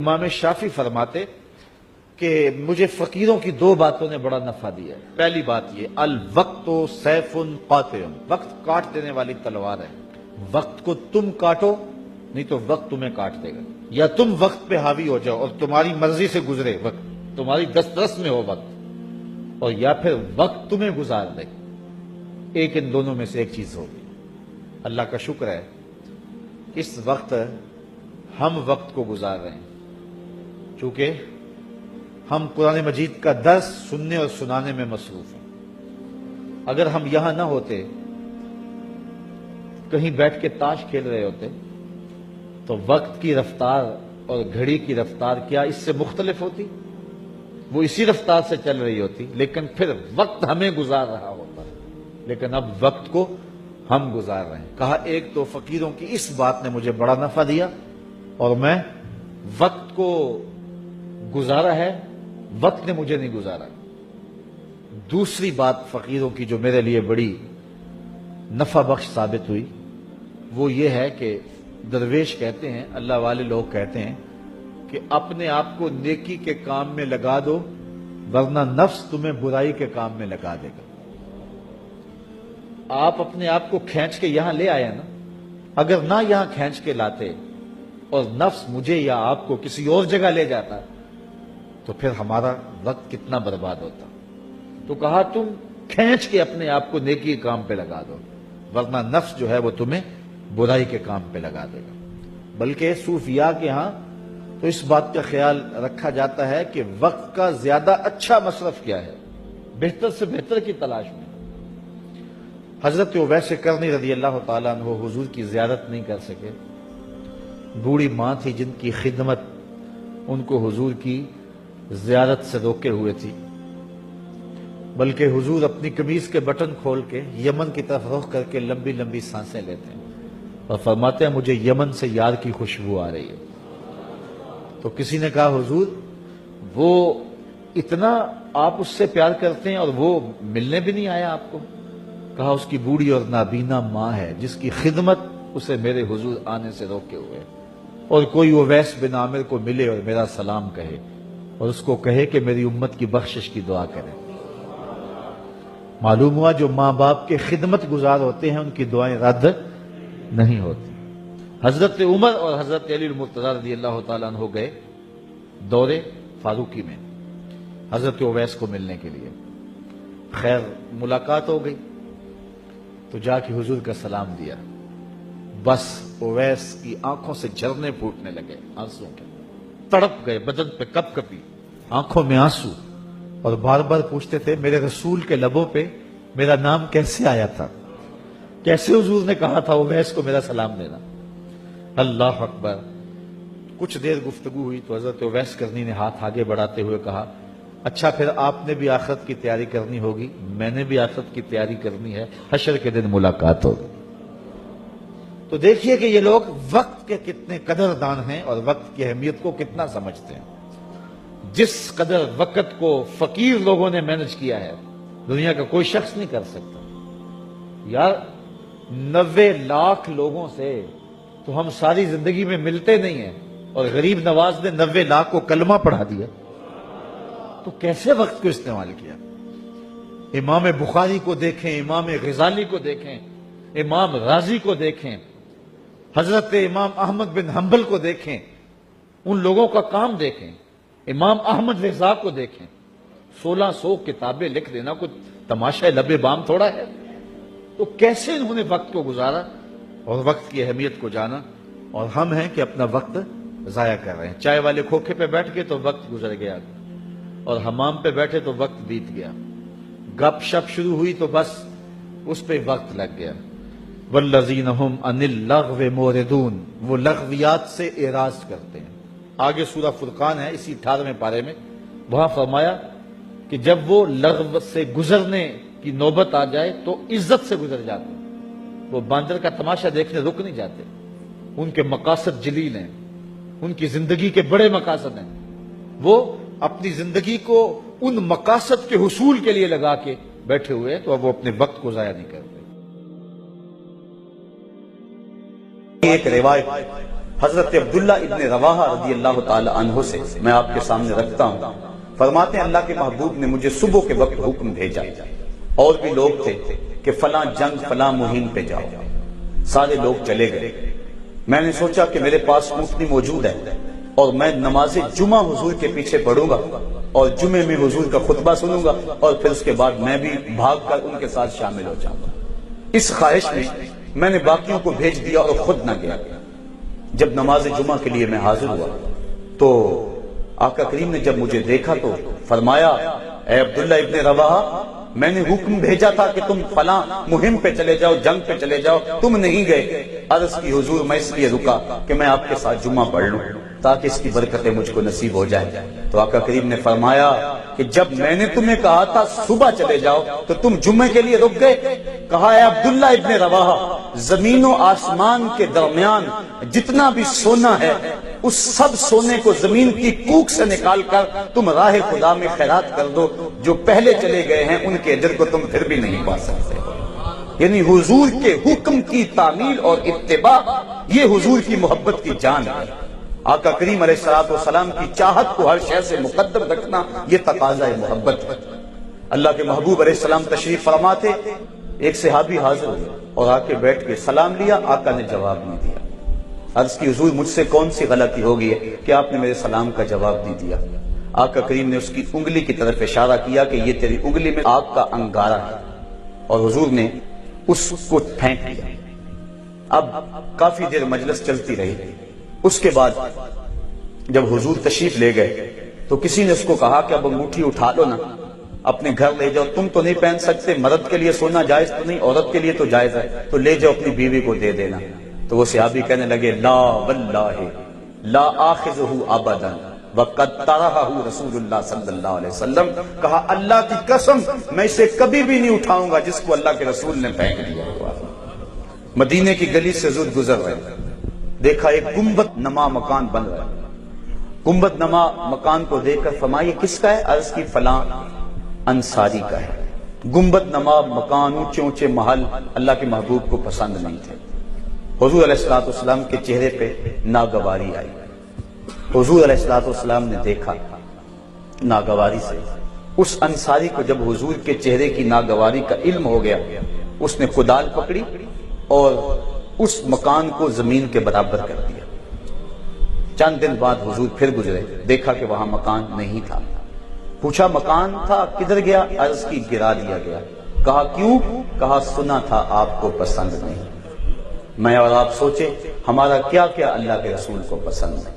امام شافعی فرماتے کہ مجھے فقیروں کی دو باتوں نے بڑا نفع دیا ہے۔ پہلی بات یہ الوقت سیف قاطع، وقت کاٹ دینے والی تلوار ہے۔ وقت کو تم کاٹو نہیں تو وقت تمہیں کاٹ دے گا، یا تم وقت پہ حاوی ہو جاؤ اور تمہاری مرضی سے گزرے وقت، تمہاری دسترس میں ہو وقت، اور یا پھر وقت تمہیں گزار دے۔ ایک ان دونوں میں سے ایک چیز ہوگی۔ اللہ کا شکر ہے اس وقت ہم وقت کو گزار رہے ہیں، چونکہ ہم قرآن مجید کا درس سننے اور سنانے میں مصروف ہیں۔ اگر ہم یہاں نہ ہوتے، کہیں بیٹھ کے تاش کھیل رہے ہوتے، تو وقت کی رفتار اور گھڑی کی رفتار کیا اس سے مختلف ہوتی؟ وہ اسی رفتار سے چل رہی ہوتی، لیکن پھر وقت ہمیں گزار رہا ہوتا۔ لیکن اب وقت کو ہم گزار رہے ہیں۔ کہا ایک تو فقیروں کی اس بات نے مجھے بڑا نفع دیا اور میں وقت کو گزارا ہے، وقت نے مجھے نہیں گزارا۔ دوسری بات فقیروں کی جو میرے لیے بڑی نفع بخش ثابت ہوئی وہ یہ ہے کہ درویش کہتے ہیں، اللہ والے لوگ کہتے ہیں کہ اپنے آپ کو نیکی کے کام میں لگا دو ورنہ نفس تمہیں برائی کے کام میں لگا دے گا۔ آپ اپنے آپ کو کھینچ کے یہاں لے آئے نا، اگر نہ یہاں کھینچ کے لاتے اور نفس مجھے یا آپ کو کسی اور جگہ لے جاتا تو پھر ہمارا وقت کتنا برباد ہوتا۔ تو کہا تم کھینچ کے اپنے آپ کو نیکی کے کام پہ لگا دو ورنہ نفس جو ہے وہ تمہیں برائی کے کام پہ لگا دے گا۔ بلکہ صوفیاء کے ہاں تو اس بات کا خیال رکھا جاتا ہے کہ وقت کا زیادہ اچھا مصرف کیا ہے، بہتر سے بہتر کی تلاش میں۔ حضرت اویس کرنی رضی اللہ تعالیٰ عنہ حضور کی زیارت نہیں کر سکے۔ بوڑھی ماں تھی جن کی خدمت ان کو حضور کی زیارت سے روکے ہوئے تھی، بلکہ حضور اپنی قمیض کے بٹن کھول کے یمن کی طرف رخ کر کے لمبی لمبی سانسیں لیتے ہیں اور فرماتے ہیں مجھے یمن سے یار کی خوشبو آ رہی ہے۔ تو کسی نے کہا حضور وہ اتنا آپ اس سے پیار کرتے ہیں اور وہ ملنے بھی نہیں آیا آپ کو؟ کہا اس کی بوڑھی اور نابینا ماں ہے جس کی خدمت اسے میرے حضور آنے سے روکے ہوئے، اور کوئی اویس بن عامر کو ملے اور میرا سلام کہے اور اس کو کہے کہ میری امت کی بخشش کی دعا کرے۔ معلوم ہوا جو ماں باپ کے خدمت گزار ہوتے ہیں ان کی دعائیں رد نہیں ہوتی۔ حضرت عمر اور حضرت علی المرتضی رضی اللہ تعالیٰ عنہ گئے دور فاروقی میں حضرت اویس کو ملنے کے لیے۔ خیر ملاقات ہو گئی تو جا کے حضور کا سلام دیا، بس اویس کی آنکھوں سے جھرنے پھوٹنے لگے آنسوں کے، تڑپ گئے، بدن پہ کپ کپی، آنکھوں میں آنسو، اور بار بار پوچھتے تھے میرے رسول کے لبوں پہ میرا نام کیسے آیا تھا، کیسے حضور نے کہا تھا اویس کو میرا سلام دینا۔ اللہ اکبر۔ کچھ دیر گفتگو ہوئی تو حضرت اویس کرنی نے ہاتھ آگے بڑھاتے ہوئے کہا اچھا پھر آپ نے بھی آخرت کی تیاری کرنی ہوگی، میں نے بھی آخرت کی تیاری کرنی ہے، حشر کے دن ملاقات ہوگی۔ تو دیکھیے کہ یہ لوگ وقت کے کتنے قدردان ہیں اور وقت کی اہمیت کو کتنا سمجھتے ہیں۔ جس قدر وقت کو فقیر لوگوں نے مینج کیا ہے دنیا کا کوئی شخص نہیں کر سکتا۔ یار 90 لاکھ لوگوں سے تو ہم ساری زندگی میں ملتے نہیں ہیں، اور غریب نواز نے 90 لاکھ کو کلمہ پڑھا دیا، تو کیسے وقت کو استعمال کیا؟ امام بخاری کو دیکھیں، امام غزالی کو دیکھیں، امام رازی کو دیکھیں، حضرت امام احمد بن حنبل کو دیکھیں، ان لوگوں کا کام دیکھیں، امام احمد رضا کو دیکھیں۔ 1600 کتابیں لکھ دینا کوئی تماشا لب بام تھوڑا ہے؟ تو کیسے انہوں نے وقت کو گزارا اور وقت کی اہمیت کو جانا، اور ہم ہیں کہ اپنا وقت ضائع کر رہے ہیں۔ چائے والے کھوکھے پہ بیٹھ کے تو وقت گزر گیا، اور حمام پہ بیٹھے تو وقت بیت گیا، گپ شپ شروع ہوئی تو بس اس پہ وقت لگ گیا۔ والذین هم عن اللغو موردون، وہ لغویات سے اعراض کرتے ہیں۔ آگے سورہ فرقان ہے اسی 18ویں پارے میں، وہاں فرمایا کہ جب وہ لغو سے گزرنے کی نوبت آ جائے تو عزت سے گزر جاتے ہیں۔ وہ باندر کا تماشا دیکھنے رک نہیں جاتے، ان کے مقاصد جلیل ہیں، ان کی زندگی کے بڑے مقاصد ہیں، وہ اپنی زندگی کو ان مقاصد کے حصول کے لیے لگا کے بیٹھے ہوئے ہیں، تو اب وہ اپنے وقت کو ضائع نہیں کرتے۔ ایک روایت حضرت عبداللہ ابن رواحہ رضی اللہ تعالی عنہ سے میں آپ کے سامنے رکھتا ہوں. فرماتے ہیں اللہ کے محبوب نے مجھے صبح کے وقت حکم بھیجا. اور بھی لوگ تھے کہ فلاں جنگ فلاں مہم پہ جاؤ. سارے لوگ چلے گئے. میں نے سوچا کہ میرے پاس اونٹنی موجود ہے اور میں نماز جمعہ حضور کے پیچھے پڑھوں گا اور جمعے میں حضور کا خطبہ سنوں گا اور پھر اس کے بعد میں بھی بھاگ کر ان کے ساتھ شامل ہو جاؤں گا. اس خواہش میں نے باقیوں کو بھیج دیا اور خود نہ گیا. جب نماز جمعہ کے لیے میں حاضر ہوا تو آقا کریم نے جب مجھے دیکھا تو فرمایا اے عبداللہ ابن رواحہ میں نے حکم بھیجا تھا کہ تم فلاں مہم پہ چلے جاؤ جنگ پہ چلے جاؤ تم نہیں گئے. عرض کی حضور میں اس لیے رکا کہ میں آپ کے ساتھ جمعہ پڑھ لوں تاکہ اس کی برکتیں مجھ کو نصیب ہو جائیں. تو آقا کریم نے فرمایا کہ جب میں نے تمہیں کہا تھا صبح چلے جاؤ تو تم جمعے کے لیے رک گئے. کہا اے عبداللہ ابن رواحہ زمین و آسمان کے درمیان جتنا بھی سونا ہے اس سب سونے کو زمین کی کوک سے نکال کر تم راہ خدا میں خیرات کر دو. جو پہلے چلے گئے ہیں ان کے اجر کو تم پھر بھی نہیں پا سکتے. یعنی حضور کے حکم کی تعمیل اور اتباع یہ حضور کی محبت کی جان ہے. آقا کریم علیہ السلام کی چاہت کو ہر شے سے مقدم رکھنا یہ تقاضا محبت ہے. اللہ کے محبوب علیہ السلام تشریف فرما تھے. ایک صحابی حاضر ہوئے اور آ کے بیٹھ کے سلام لیا. آقا نے جواب نہیں دیا. عرض کی حضور مجھ سے کون سی غلطی ہو گئی ہے کہ آپ نے میرے سلام کا جواب نہیں دیا. آقا کریم نے اس کی انگلی کی طرف اشارہ کیا کہ یہ تیری انگلی میں آگ کا انگارہ ہے اور حضور نے اس کو پھینک دیا. اب کافی دیر مجلس چلتی رہی. اس کے بعد جب حضور تشریف لے گئے تو کسی نے اس کو کہا کہ اب انگوٹھی اٹھا لو نا اپنے گھر لے جاؤ. تم تو نہیں پہن سکتے, مرد کے لیے سونا جائز تو نہیں, عورت کے لیے تو جائز ہے, تو لے جاؤ اپنی بیوی کو دے دینا. تو وہ صحابی کہنے لگے لا واللہ لا آخذہ ابدا وقد طرحہ رسول اللہ صلی اللہ علیہ وسلم. کہا اللہ کی قسم میں اسے کبھی بھی نہیں اٹھاؤں گا جس کو اللہ کے رسول نے پھینک دیا ہوا. مدینے کی گلی سے زود گزر رہے, دیکھا ایک گنبد نما مکان بن رہا ہے. گنبد نما مکان کو دیکھ کر فرمایا یہ کس کا ہے؟ عرض کی فلاں انصاری کا ہے. گنبد نما مکان اونچے اونچے محل اللہ کے محبوب کو پسند نہیں تھے. حضور علیہ السلام کے چہرے پہ ناگواری آئی. حضور علیہ السلام نے دیکھا ناگواری سے. اس انصاری کو جب حضور کے چہرے کی ناگواری کا علم ہو گیا اس نے کدال پکڑی اور اس مکان کو زمین کے برابر کر دیا. چند دن بعد حضور پھر گزرے, دیکھا کہ وہاں مکان نہیں تھا. پوچھا مکان تھا کدھر گیا؟ عرض کی گرا دیا گیا. کہا کیوں؟ کہا سنا تھا آپ کو پسند نہیں. میں اور آپ سوچے ہمارا کیا کیا اللہ کے رسول کو پسند ہے.